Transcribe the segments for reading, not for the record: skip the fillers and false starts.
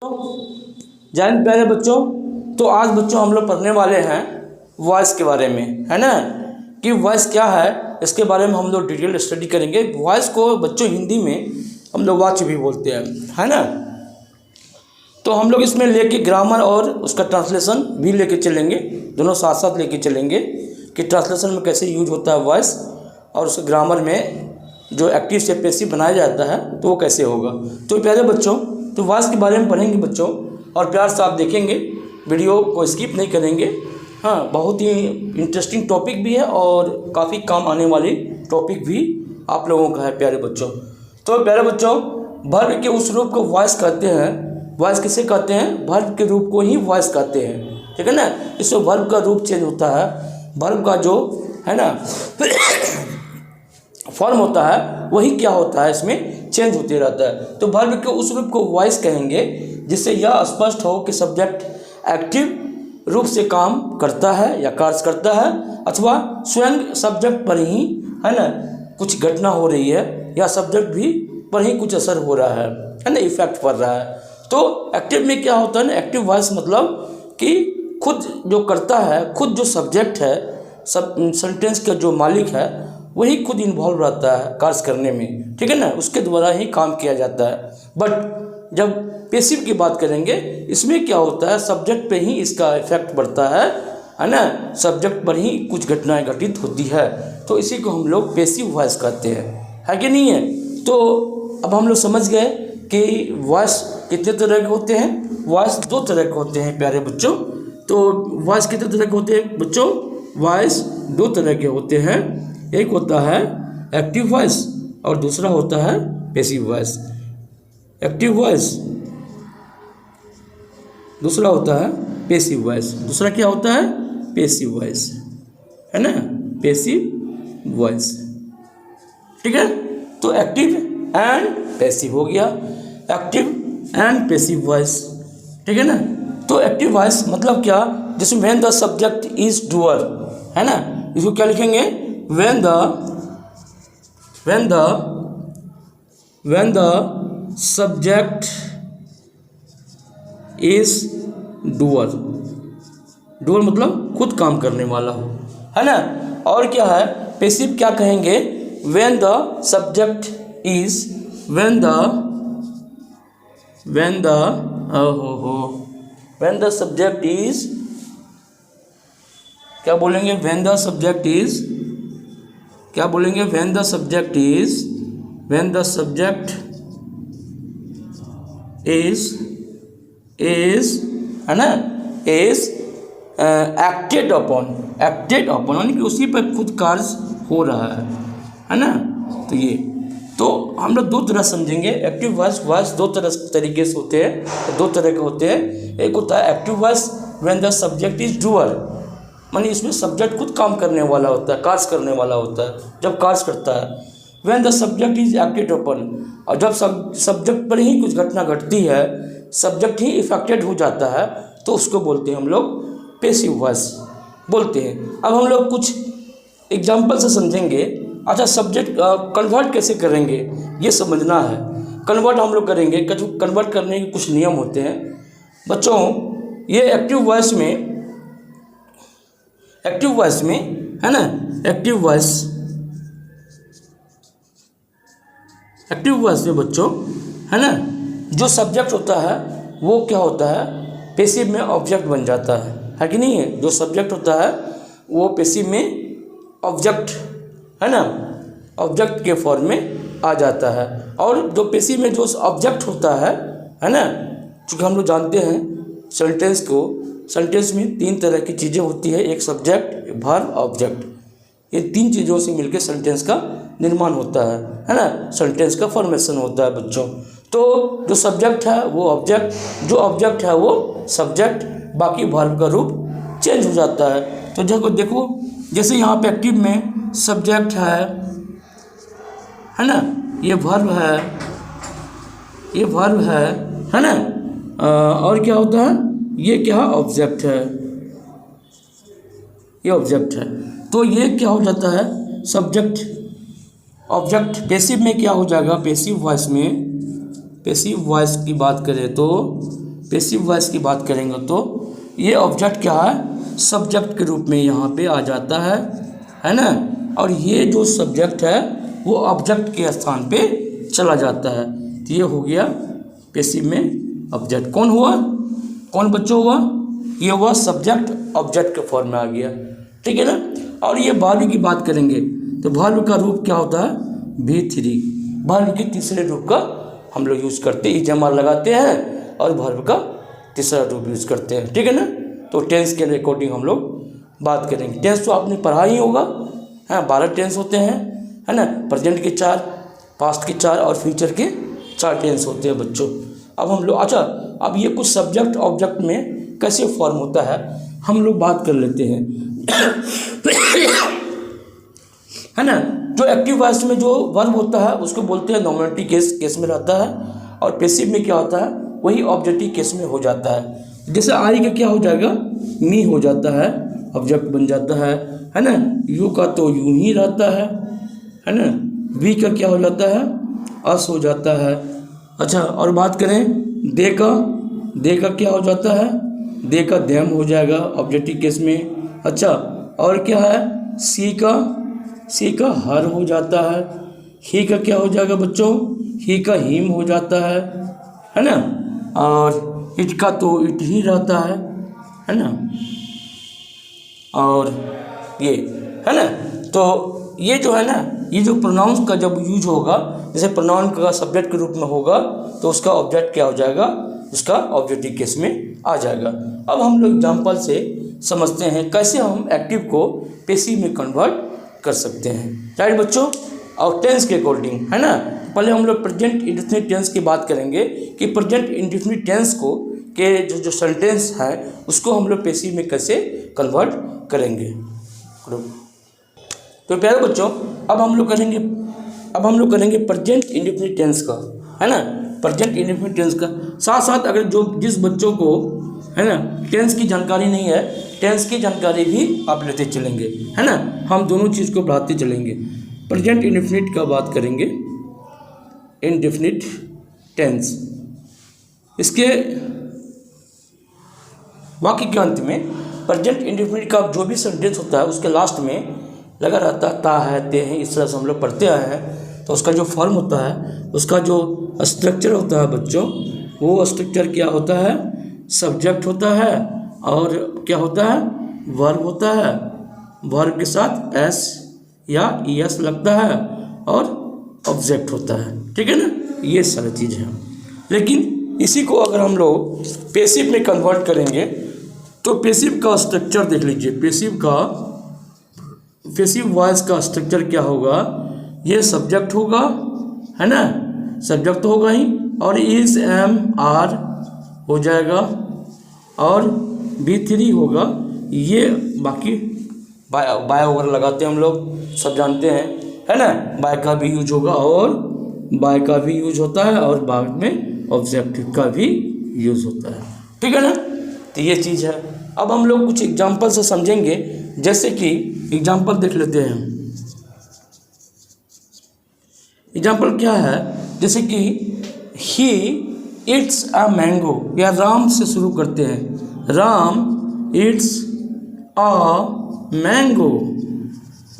जय हिंद प्यारे बच्चों। तो आज बच्चों हम लोग पढ़ने वाले हैं वॉइस के बारे में, है ना, कि वॉइस क्या है, इसके बारे में हम लोग डिटेल स्टडी करेंगे। वॉइस को बच्चों हिंदी में हम लोग वाच भी बोलते हैं, है ना। तो हम लोग इसमें लेके ग्रामर और उसका ट्रांसलेशन भी लेके चलेंगे, दोनों साथ साथ लेके चलेंगे कि ट्रांसलेशन में कैसे यूज होता है वॉइस, और उसके ग्रामर में जो एक्टिव से पैसिव बनाया जाता है तो वो कैसे होगा। तो प्यारे बच्चों, तो वॉइस के बारे में पढ़ेंगे बच्चों, और प्यार से आप देखेंगे, वीडियो को स्किप नहीं करेंगे। हाँ, बहुत ही इंटरेस्टिंग टॉपिक भी है और काफ़ी काम आने वाली टॉपिक भी आप लोगों का है प्यारे बच्चों। तो प्यारे बच्चों, वर्ब के उस रूप को वॉइस कहते हैं। वॉइस किसे कहते हैं? वर्ब के रूप को ही वॉइस कहते हैं, ठीक है ना। इसमें वर्ब का रूप चेंज होता है, वर्ब का जो है ना फॉर्म होता है वही क्या होता है, इसमें चेंज होते रहता है। तो वर्ब के उस रूप को वॉइस कहेंगे जिससे यह स्पष्ट हो कि सब्जेक्ट एक्टिव रूप से काम करता है या कार्य करता है, अथवा स्वयं सब्जेक्ट पर ही, है ना, कुछ घटना हो रही है या सब्जेक्ट भी पर ही कुछ असर हो रहा है ना, इफेक्ट पड़ रहा है। तो एक्टिव में क्या होता है ना, एक्टिव वॉइस मतलब कि खुद जो करता है, खुद जो सब्जेक्ट है, सब सेंटेंस का जो मालिक है वही खुद इन्वॉल्व रहता है कार्य करने में, ठीक है ना, उसके द्वारा ही काम किया जाता है। बट जब पैसिव की बात करेंगे, इसमें क्या होता है, सब्जेक्ट पे ही इसका इफेक्ट पड़ता है ना, सब्जेक्ट पर ही कुछ घटनाएं घटित होती है, तो इसी को हम लोग पैसिव वॉइस कहते हैं, है कि नहीं है। तो अब हम लोग समझ गए कि वॉइस कितने तरह के होते हैं। वॉइस दो तरह के होते हैं प्यारे बच्चों। तो वॉइस कितने तरह के होते हैं बच्चों? वॉइस दो तरह के होते हैं, एक होता है एक्टिव वॉइस और दूसरा होता है पैसिव वॉइस। एक्टिव वॉइस, दूसरा होता है पैसिव वॉइस। दूसरा क्या होता है? पैसिव वॉइस, है ना, पैसिव वॉइस, ठीक है। तो एक्टिव एंड पैसिव हो गया, एक्टिव एंड पैसिव वॉइस, ठीक है ना। तो एक्टिव वॉइस मतलब क्या, जिसमें when the subject is doer, है ना, इसको क्या लिखेंगे? when the subject is doer, doer मतलब खुद काम करने वाला हो, है ना। और क्या है पैसिव, क्या कहेंगे? when the subject is when the subject is, क्या बोलेंगे? when the subject is, क्या बोलेंगे? when the subject is है ना, is acted upon यानी कि उसी पर खुद कार्य हो रहा है ना। तो ये, तो हम लोग दो तरह समझेंगे। एक्टिव वॉइस दो तरीके से होते हैं, दो तरह के होते हैं। एक होता है active voice when the subject is doer, मानी इसमें सब्जेक्ट खुद काम करने वाला होता है, कार्य करने वाला होता है, जब कार्य करता है। When the subject is acted upon, और जब सब्जेक्ट पर ही कुछ घटना घटती है, सब्जेक्ट ही इफेक्टेड हो जाता है, तो उसको बोलते हैं हम लोग पैसिव वॉइस बोलते हैं। अब हम लोग कुछ एग्जाम्पल से समझेंगे। अच्छा, सब्जेक्ट कन्वर्ट कैसे करेंगे ये समझना है। कन्वर्ट हम लोग करेंगे, कन्वर्ट करने के कुछ नियम होते हैं बच्चों। ये एक्टिव वॉइस में है ना, एक्टिव वॉइस में बच्चों, है ना, जो सब्जेक्ट होता है वो क्या होता है, पैसिव में ऑब्जेक्ट बन जाता है कि नहीं है। जो सब्जेक्ट होता है वो पैसिव में ऑब्जेक्ट, है ना, ऑब्जेक्ट के फॉर्म में आ जाता है। और जो पैसिव में जो ऑब्जेक्ट होता है ना, चूँकि हम लोग जानते हैं सेंटेंस में तीन तरह की चीज़ें होती है, एक सब्जेक्ट, वर्ब, ऑब्जेक्ट। ये तीन चीज़ों से मिलकर सेंटेंस का निर्माण होता है ना, सेंटेंस का फॉर्मेशन होता है बच्चों। तो जो सब्जेक्ट है वो ऑब्जेक्ट, जो ऑब्जेक्ट है वो सब्जेक्ट, बाकी वर्ब का रूप चेंज हो जाता है। तो देखो जैसे यहाँ पे एक्टिव में सब्जेक्ट है ना, ये वर्ब है ना, और क्या होता है, ये क्या ऑब्जेक्ट है, ये ऑब्जेक्ट है। तो ये क्या हो जाता है, सब्जेक्ट ऑब्जेक्ट। पैसिव में क्या हो जाएगा, पैसिव वॉइस की बात करें तो पैसिव वॉइस की बात करेंगे तो ये ऑब्जेक्ट क्या है, सब्जेक्ट के रूप में यहाँ पे आ जाता है ना। और ये जो सब्जेक्ट है वो ऑब्जेक्ट के स्थान पे चला जाता है। तो ये हो गया पैसिव में ऑब्जेक्ट। कौन हुआ, कौन बच्चों हुआ, ये हुआ सब्जेक्ट ऑब्जेक्ट के फॉर्म में आ गया, ठीक है ना। और ये वर्ब की बात करेंगे तो वर्ब का रूप क्या होता है, V3। वर्ब के तीसरे रूप का हम लोग यूज़ करते हैं, इजमार लगाते हैं और वर्ब का तीसरा रूप यूज़ करते हैं, ठीक है ना। तो टेंस के अकॉर्डिंग हम लोग बात करेंगे। टेंस तो आपने पढ़ा ही होगा, हाँ 12 टेंस होते हैं, है ना। प्रेजेंट के 4, पास्ट के 4 और फ्यूचर के 4 टेंस होते हैं बच्चों। अब हम लोग अच्छा, अब ये कुछ सब्जेक्ट ऑब्जेक्ट में कैसे फॉर्म होता है हम लोग बात कर लेते हैं है ना। जो एक्टिव वॉइस में जो वर्ब होता है उसको बोलते हैं नॉमिनेटिव केस में रहता है, और पैसिव में क्या होता है वही ऑब्जेक्टिव केस में हो जाता है। जैसे आई का क्या हो जाएगा, मी हो जाता है, ऑब्जेक्ट बन जाता है ना। यू का तो यूं ही रहता है ना। वी का क्या हो जाता है, अस हो जाता है। अच्छा, और बात करें दे का क्या हो जाता है, दे का देम हो जाएगा ऑब्जेक्टिव केस में। अच्छा, और क्या है, सी का हर हो जाता है। ही का क्या हो जाएगा बच्चों, ही का हिम हो जाता है ना। और इट का तो इट ही रहता है ना। और ये है ना, तो ये जो है ना, ये जो प्रोनाउंस का जब यूज होगा, जैसे प्रोनाउन का सब्जेक्ट के रूप में होगा तो उसका ऑब्जेक्ट क्या हो जाएगा, उसका ऑब्जेक्टिव केस में आ जाएगा। अब हम लोग एग्जाम्पल से समझते हैं कैसे हम एक्टिव को पैसिव में कन्वर्ट कर सकते हैं, राइट बच्चों। और टेंस के अकॉर्डिंग, है ना। पहले हम लोग प्रेजेंट इंडेफिनिट टेंस की बात करेंगे कि प्रेजेंट इंडेफिनिट टेंस को के जो सेंटेंस है उसको हम लोग पैसिव में कैसे कन्वर्ट करेंगे। तो प्यारे बच्चों, अब हम लोग करेंगे प्रेजेंट इंडेफिनिट टेंस का, है ना। प्रेजेंट इंडेफिनिट टेंस का साथ साथ अगर जिस बच्चों को, है ना, टेंस की जानकारी नहीं है, टेंस की जानकारी भी आप लेते चलेंगे, है ना। हम दोनों चीज़ को बढ़ाते चलेंगे। प्रेजेंट इंडेफिनिट का बात करेंगे, इंडेफिनिट टेंस, इसके वाक्य के अंत में प्रेजेंट इंडेफिनिट का जो भी सेंटेंस होता है उसके लास्ट में लगा रहता है ता है, ते हैं, इस तरह से हम लोग पढ़ते आए हैं। तो उसका जो फॉर्म होता है, उसका जो स्ट्रक्चर होता है बच्चों, वो स्ट्रक्चर क्या होता है, सब्जेक्ट होता है और क्या होता है, वर्ब होता है। वर्ब के साथ एस या ईएस लगता है और ऑब्जेक्ट होता है, ठीक है ना। ये सारी चीज़ है। लेकिन इसी को अगर हम लोग पैसिव में कन्वर्ट करेंगे तो पैसिव का स्ट्रक्चर देख लीजिए। पैसिव वॉइस का स्ट्रक्चर क्या होगा, ये सब्जेक्ट होगा, है ना, सब्जेक्ट तो होगा ही, और इज एम आर हो जाएगा और V3 होगा। ये बाकी बाय वगैरह लगाते हैं हम लोग, सब जानते हैं, है ना। बाय का भी यूज होगा और बाय का भी यूज होता है और बाद में ऑब्जेक्टिव का भी यूज होता है, ठीक है ना। तो ये चीज़ है। अब हम लोग कुछ एग्जाम्पल से समझेंगे, जैसे कि एग्जाम्पल देख लेते हैं। एग्जाम्पल क्या है, जैसे कि ही इट्स अ मैंगो, या राम से शुरू करते हैं, राम इट्स अ मैंगो।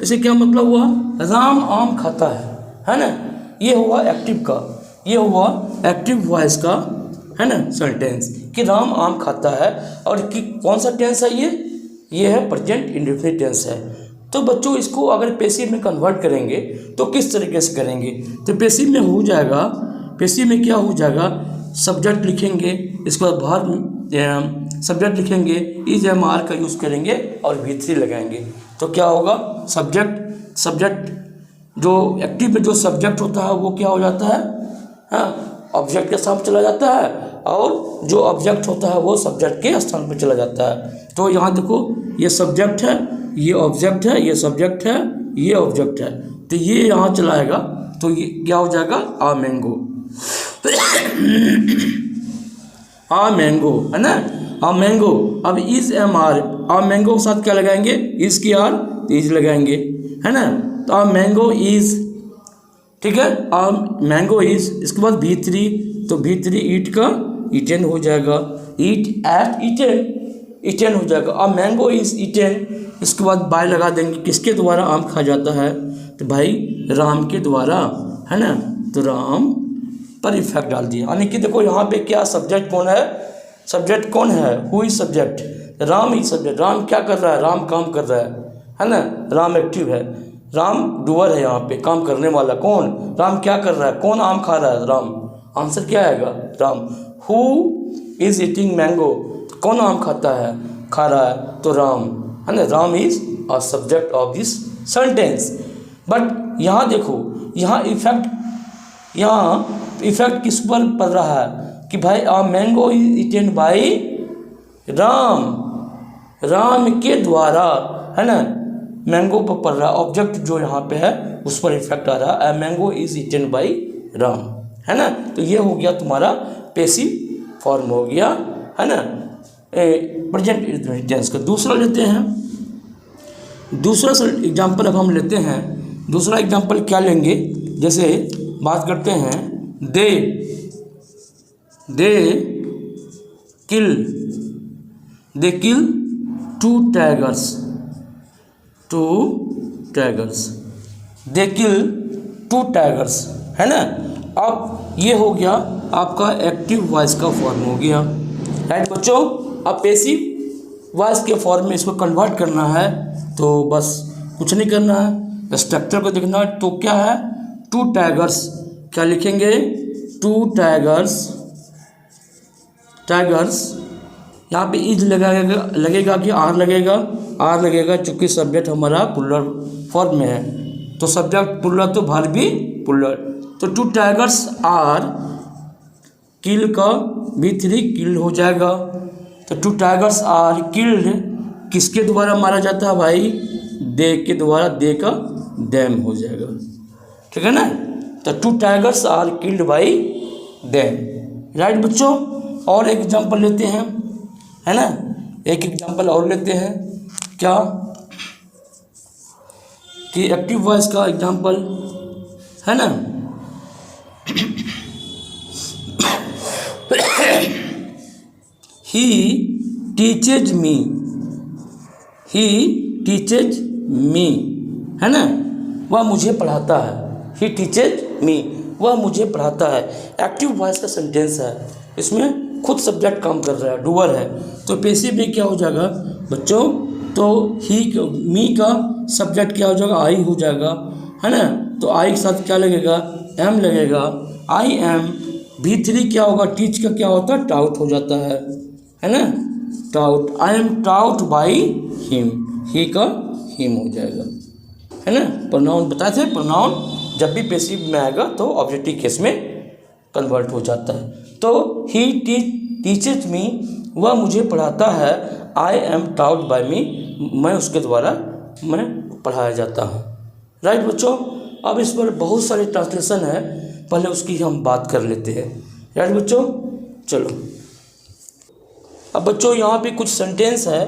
इसे क्या मतलब हुआ, राम आम खाता है ना। ये हुआ एक्टिव का, ये हुआ एक्टिव वॉइस का, है ना, सेंटेंस कि राम आम खाता है। और कि कौन सा टेंस है ये है प्रेजेंट इंडेफिनिट टेंस है। तो बच्चों इसको अगर पैसिव में कन्वर्ट करेंगे तो किस तरीके से करेंगे, तो पैसिव में हो जाएगा, पैसिव में क्या हो जाएगा, सब्जेक्ट लिखेंगे, इसके बाद वर्ब सब्जेक्ट लिखेंगे, इज एम आर का यूज़ करेंगे और V3 लगाएंगे। तो क्या होगा, सब्जेक्ट जो एक्टिव में जो सब्जेक्ट होता है वो क्या हो जाता है, हाँ, ऑब्जेक्ट के साथ चला जाता है, और जो ऑब्जेक्ट होता है वो सब्जेक्ट के स्थान पर चला जाता है। तो यहाँ देखो, ये सब्जेक्ट है, ये ऑब्जेक्ट है, ये सब्जेक्ट है, ये ऑब्जेक्ट है, तो ये यहाँ चलाएगा, तो ये क्या हो जाएगा, आ मैंगो आ मैंगो, है ना, आ मैंगो। अब is M R, a mango के साथ क्या लगाएंगे, इज की आर, इज लगाएंगे, है ना। तो आ मैंगो इज, ठीक है, आ मैंगो इज, इसके बाद V3, तो V3 ईट का ईटेन हो जाएगा, ईट एट ईटेन, ईटेन हो जाएगा। अब मैंगो इज ईटेन, इसके बाद बाय लगा देंगे, किसके द्वारा आम खाया जाता है, तो भाई राम के द्वारा, है ना, तो राम पर इफेक्ट डाल दिया। यानी कि देखो यहाँ पे क्या सब्जेक्ट कौन है, सब्जेक्ट कौन है, who is subject, Ram he subject. Ram क्या कर रहा है, राम काम कर रहा है ना, राम एक्टिव है, राम डूअर है, यहाँ पे काम करने वाला कौन, राम क्या कर रहा है, कौन आम खा रहा है, राम, आंसर क्या आएगा, Ram. Who is eating mango, कौन आम खाता है, खा रहा है, तो राम, है ना, Ram is a subject of this sentence. But यहाँ देखो, यहाँ इफेक्ट किस पर पड़ रहा है कि भाई a mango is eaten by Ram, Ram के द्वारा, है ना, मैंगो पर पड़ रहा है, ऑब्जेक्ट जो यहाँ पे है उस पर इफेक्ट आ रहा है, a mango is eaten by Ram, है ना। तो ये हो गया तुम्हारा पैसिव फॉर्म हो गया, है ना, प्रेजेंट टेंस का। दूसरा लेते हैं, दूसरा एग्जाम्पल अब हम लेते हैं। दूसरा एग्जाम्पल क्या लेंगे, जैसे बात करते हैं they kill two tigers, they kill two tigers, है ना। अब ये हो गया आपका एक्टिव वॉइस का फॉर्म हो गया, राइट बच्चों। अब पैसिव वॉइस के फॉर्म में इसको कन्वर्ट करना है, तो बस कुछ नहीं करना है, स्ट्रक्चर को देखना है। तो क्या है, टू टाइगर्स, क्या लिखेंगे, टू टाइगर्स, यहाँ पे इज लगेगा कि आर लगेगा, चूँकि सब्जेक्ट हमारा प्लूरल फॉर्म में है, तो सब्जेक्ट प्लूरल तो वर्ब भी प्लूरल। तो टू टाइगर्स आर, किल का V3 किल हो जाएगा, तो टू टाइगर्स आर किल्ड, किसके द्वारा मारा जाता है भाई, दे के द्वारा, दे का डैम हो जाएगा, ठीक है ना। तो two tigers are killed by them, right बच्चों। और एक एग्जांपल लेते हैं, है ना, एक एग्जांपल और लेते हैं, क्या कि एक्टिव वॉइस का एग्जांपल, है ना। ही टीचेज मी, है ना, वह मुझे पढ़ाता है, ही टीचेज मी, वह मुझे पढ़ाता है। एक्टिव वॉइस का सेंटेंस है, इसमें खुद सब्जेक्ट काम कर रहा है, डूअर है, तो पैसिव में क्या हो जाएगा बच्चों, तो ही मी का सब्जेक्ट क्या हो जाएगा, आई हो जाएगा, है ना। तो आई के साथ क्या लगेगा, एम लगेगा, आई एम। V3 क्या होगा, टीच का क्या होता है, टाउट हो जाता है ना, taught, I am taught by him, he का हिम हो जाएगा, है ना। प्रोनाउन बताए थे, प्रोनाउन जब भी पैसिव में आएगा तो ऑब्जेक्टिव केस में कन्वर्ट हो जाता है। तो ही टीचेज मी, वह मुझे पढ़ाता है, आई एम टाउट बाय मी, मैं उसके द्वारा मैं पढ़ाया जाता हूँ, राइट बच्चों। अब इस पर बहुत सारे ट्रांसलेशन है, पहले उसकी हम बात कर लेते हैं, राइट बच्चों। चलो अब बच्चों यहाँ पे कुछ सेंटेंस है,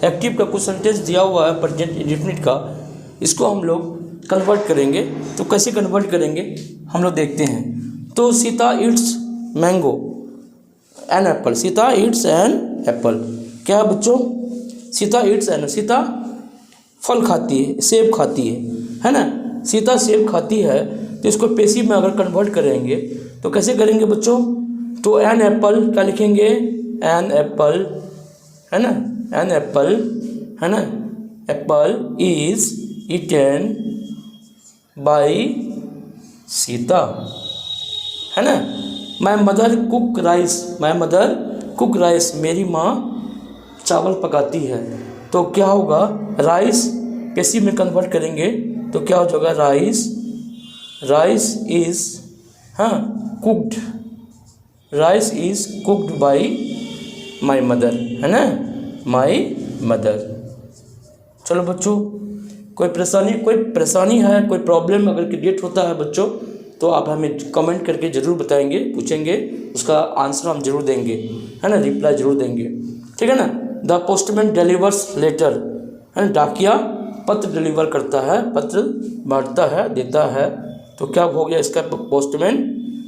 एक्टिव का कुछ सेंटेंस दिया हुआ है प्रेजेंट इंडेफिनिट का, इसको हम लोग कन्वर्ट करेंगे। तो कैसे कन्वर्ट करेंगे हम लोग देखते हैं। तो Sita eats mango and apple, Sita eats an apple, क्या है बच्चों, सीता इट्स एन, सीता फल खाती है, सेब खाती है ना, सीता सेब खाती है। तो इसको पैसिव में अगर कन्वर्ट करेंगे तो कैसे करेंगे बच्चों, तो एन एप्पल क्या लिखेंगे, एन एप्पल, है ना, एन एप्पल, है ना, Apple is eaten by Sita, है ना। My mother cook rice, my mother cook rice, मेरी माँ चावल पकाती है। तो क्या होगा, राइस पैसिव में कन्वर्ट करेंगे तो क्या हो जाएगा, राइस इज, हाँ, cooked, rice is cooked by my mother, है ना, माई मदर। चलो बच्चों, कोई परेशानी है, कोई प्रॉब्लम अगर क्रिएट होता है बच्चों, तो आप हमें कमेंट करके ज़रूर बताएंगे, पूछेंगे, उसका आंसर हम जरूर देंगे, है ना, रिप्लाई जरूर देंगे, ठीक है ना। द पोस्टमैन डिलीवर्स लेटर, है ना, डाकिया पत्र डिलीवर करता है, पत्र बांटता है, देता है। तो क्या हो गया इसका, पोस्टमैन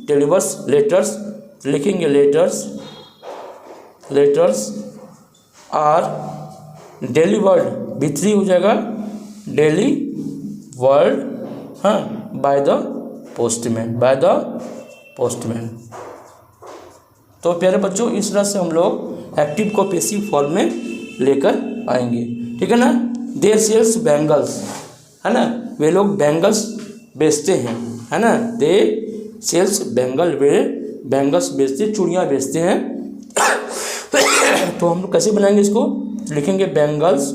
डिलीवर्स लेटर्स, लिखेंगे letters, letters are delivered, B3 हो जाएगा डिलीवर्ड, हाँ, by the postman, by the postman. तो प्यारे बच्चों, इस तरह से हम लोग एक्टिव को पैसिव फॉर्म में लेकर आएंगे, ठीक है ना। दे सेल्स बैंगल्स, है ना, वे लोग बैंगल्स बेचते हैं, है ना। दे सेल्स बैंगल, वे बैंगल्स बेचते, चूड़ियाँ बेचते हैं। तो हम लोग कैसे बनाएंगे इसको, लिखेंगे बैंगल्स,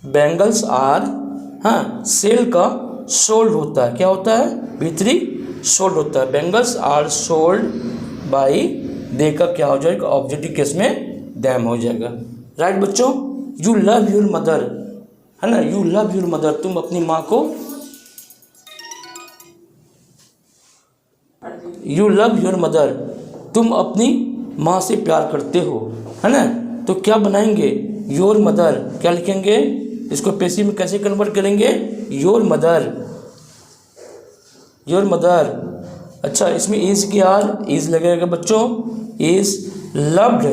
बैंगल्स आर, हाँ, सेल का सोल्ड होता है, क्या होता है, B3 सोल्ड होता है। बैंगल्स आर सोल्ड बाई, दे का क्या हो जाएगा, ऑब्जेक्टिव केस में दैम हो जाएगा। राइट बच्चों, यू लव योर मदर, है ना, यू लव योर मदर, तुम अपनी माँ को, यू लव योर मदर, तुम अपनी माँ से प्यार करते हो, है ना। तो क्या बनाएंगे, योर मदर, क्या लिखेंगे, इसको पैसिव में कैसे कन्वर्ट करेंगे, योर मदर, योर मदर। अच्छा, इसमें इज की आर, इज लगेगा बच्चों, इज लव्ड,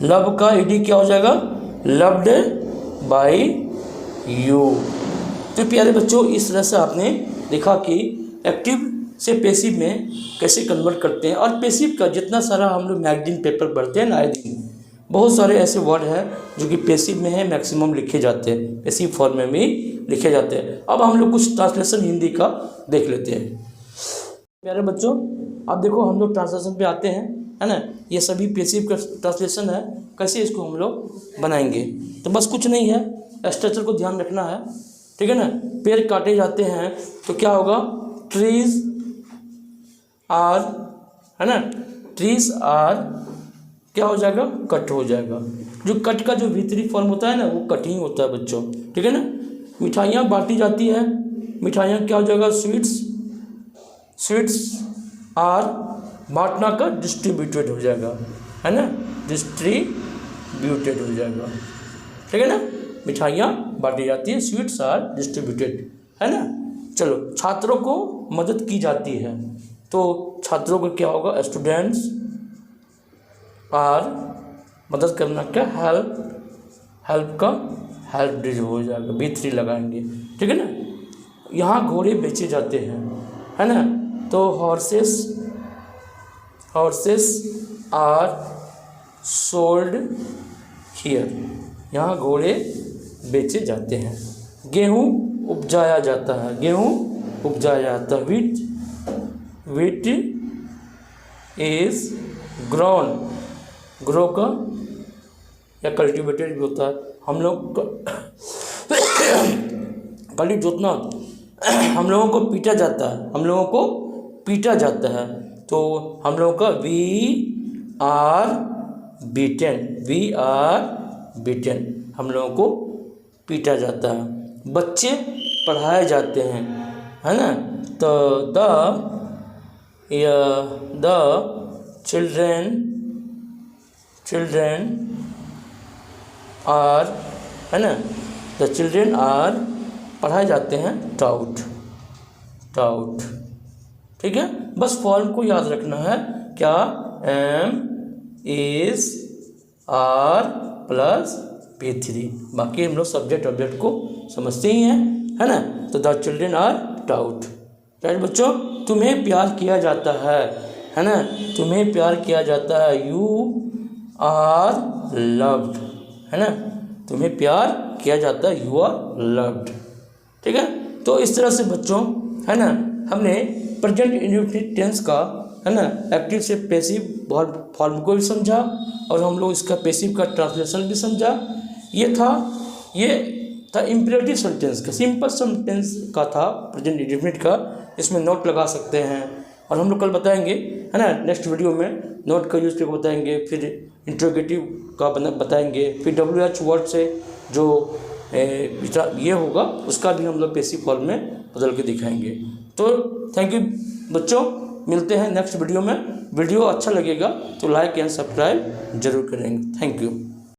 लव का ईडी क्या हो जाएगा, लव्ड बाई यू। तो प्यारे बच्चों, इस तरह से आपने देखा कि एक्टिव से पैसिव में कैसे कन्वर्ट करते हैं। और पैसिव का जितना सारा हम लोग मैगजीन पेपर पढ़ते हैं ना आए दिन, बहुत सारे ऐसे वर्ड हैं जो कि पैसिव में है, मैक्सिमम लिखे जाते हैं, पैसिव फॉर्म में भी लिखे जाते हैं। अब हम लोग कुछ ट्रांसलेशन हिंदी का देख लेते हैं। प्यारे बच्चों, अब देखो हम लोग ट्रांसलेशन पे आते हैं, है ना। ये सभी पैसिव का ट्रांसलेशन है, कैसे इसको हम लोग बनाएंगे। तो बस कुछ नहीं है, स्ट्रक्चर को ध्यान रखना है, ठीक है ना। पेड़ काटे जाते हैं तो क्या होगा, ट्रीज आर, है ना, ट्रीज आर क्या हो जाएगा, कट हो जाएगा। जो कट का जो भीतरी फॉर्म होता है ना, वो कट ही होता है बच्चों, ठीक है ना। मिठाइयाँ बांटी जाती है, मिठाइयाँ क्या हो जाएगा, स्वीट्स, स्वीट्स आर, बांटना का डिस्ट्रीब्यूटेड हो जाएगा, है ना, डिस्ट्रीब्यूटेड हो जाएगा, ठीक है ना। मिठाइयाँ बांटी जाती है, स्वीट्स आर डिस्ट्रीब्यूटेड, है ना। चलो, छात्रों को मदद की जाती है, तो छात्रों को क्या होगा, स्टूडेंट्स आर, मदद करना क्या, हेल्प, हेल्प का हेल्प हो जाएगा, B3 लगाएंगे, ठीक है ना। यहाँ घोड़े बेचे जाते हैं, है ना, तो horses, horses are sold here, यहाँ घोड़े बेचे जाते हैं। गेहूँ उपजाया जाता है, गेहूँ उपजाया जाता है। Wheat, wheat is grown, grow का या कल्टिवेटेड भी होता है। हम लोग कल्टी जोतना, हम लोगों को पीटा जाता है, हम लोगों को पीटा जाता है, तो हम लोगों का we are beaten, we are beaten, हम लोगों को पीटा जाता है। बच्चे पढ़ाए जाते हैं, है ना, तो द चिल्ड्रेन आर, है ना, द चिल्ड्रेन आर, पढ़ाए जाते हैं, टाउट, टाउट, ठीक है। बस फॉर्म को याद रखना है, क्या, M is are plus B3, बाकी हम लोग सब्जेक्ट ऑब्जेक्ट को समझते ही हैं, है ना। तो the children are taught. Right बच्चों, तुम्हें प्यार किया जाता है ना, तुम्हें प्यार किया जाता है, यू आर लव्ड, है ना, तुम्हें प्यार किया जाता है, यू आर लव्ड, ठीक है। तो इस तरह से बच्चों, है ना, हमने प्रेजेंट इंडेफिनिट टेंस का, है ना, एक्टिव से पैसिव फॉर्म को भी समझा, और हम लोग इसका पैसिव का ट्रांसलेशन भी समझा। ये था इम्परेटिव सेंटेंस का, सिंपल सेंटेंस का था प्रेजेंट इंडेफिनिट का, इसमें नोट लगा सकते हैं, और हम लोग कल बताएंगे, है ना, नेक्स्ट वीडियो में नोट का यूज करके बताएंगे, फिर इंट्रोगेटिव का बताएंगे, फिर WH वर्ड से जो ये होगा उसका भी हम लोग पैसिव फॉर्म में बदल के दिखाएंगे। तो थैंक यू बच्चों, मिलते हैं नेक्स्ट वीडियो में। वीडियो अच्छा लगेगा तो लाइक एंड सब्सक्राइब जरूर करेंगे। Thank you.